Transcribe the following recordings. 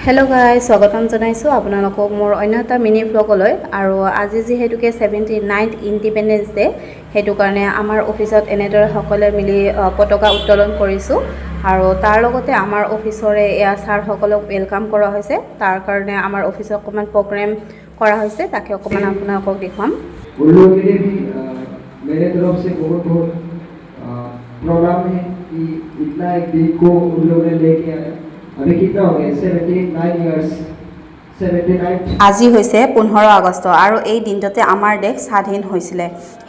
hello guys स्वागतम जनाइছো আপোনালোকক মোৰ অন্য এটা মিনি ব্লগলৈ আৰু আজি যেহেতুকে 79th ইন্ডিপেন্ডেন্স ডে হেতু কাৰণে আমাৰ অফিসত এনেদৰে সকলে মিলি পতাকা উত্তোলন কৰিছো আৰু তাৰ লগতে আমাৰ অফিসৰে এয়া ছাৰ সকলক ওয়েলকাম কৰা হৈছে তাৰ কাৰণে আমাৰ অফিসত অকমান প্ৰগ্ৰাম কৰা হৈছে তাকে অকমান আপোনালোকক দেখুৱাম उन लोगों के लिए भी मेरे तरफ से बहुत बहुत प्रोग्राम है कि इतना एक दिन को उन लोगों ने लेके आया अभी कितना हो गया 79 years 79 আজি হৈছে 15 আগষ্ট আৰু এই দিনটোতে আমাৰ দেশ স্বাধীন হৈছিল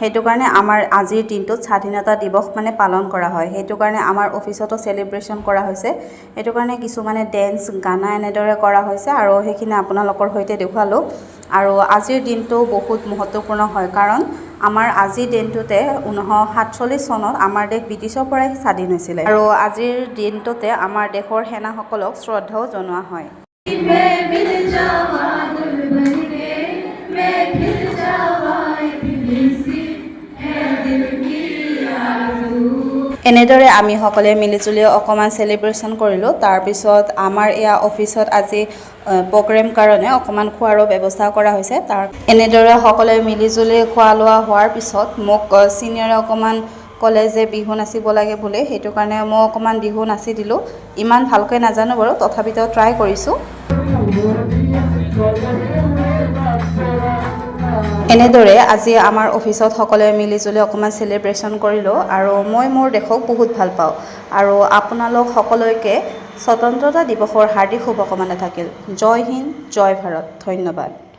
হেতু কাৰণে আমাৰ আজিৰ দিনটোত স্বাধীনতা দিৱস মানে পালন কৰা হয় হেতু কাৰণে আমাৰ অফিসতো সেলিব্ৰেশন কৰা হৈছে হেতু কাৰণে কিছু মানে ডান্স গানা এনেদৰে কৰা হৈছে আৰু হেখিনি আপোনালোকৰ হৈতে দেখুৱালো আৰু আজিৰ দিনটো বহুত মহত্বপূৰ্ণ হয় কাৰণ আমাৰ আজিৰ দিনটোতে 1947 চনত আমাৰ দেশ ব্ৰিটিছৰ পৰা স্বাধীন হৈছিল আৰু আজিৰ দিনটোতে আমাৰ দেশৰ সেনাসকলক শ্ৰদ্ধাও জনোৱা হয় এনেদৰে আমি সকলে মিলিজুলি অকমান সেলিব্ৰেশন কৰিলো তাৰ পিছত আমাৰ এয়া অফিসত আজি প্ৰগ্ৰাম কাৰণে অকমান খোৱাৰো ব্যৱস্থা কৰা হৈছে তাৰ এনেদৰে সকলে মিলিজুলি খোৱা লোৱা হোৱাৰ পিছত মোক সিনিয়ৰে অকমান কলে যে বিহু নাচিব লাগে বলে হেতু কাৰণে মই অকমান বিহু নাচি দিলো ইমান ভালকৈ নাজানো বাৰু তথাপিতো ট্ৰাই কৰিছো এনেদৰে আজি আমাৰ অফিসত সকলে মিলিজুলি অকমান সেলিব্ৰেশন কৰিলো আৰু মই মোৰ দেখক বহুত ভাল পাও আৰু আপোনালোক সকলৈকে স্বতন্ত্ৰতা দিৱসৰ হাৰ্দিক শুভকামনা থাকিল জয় হিন্দ জয় ভাৰত ধন্যবাদ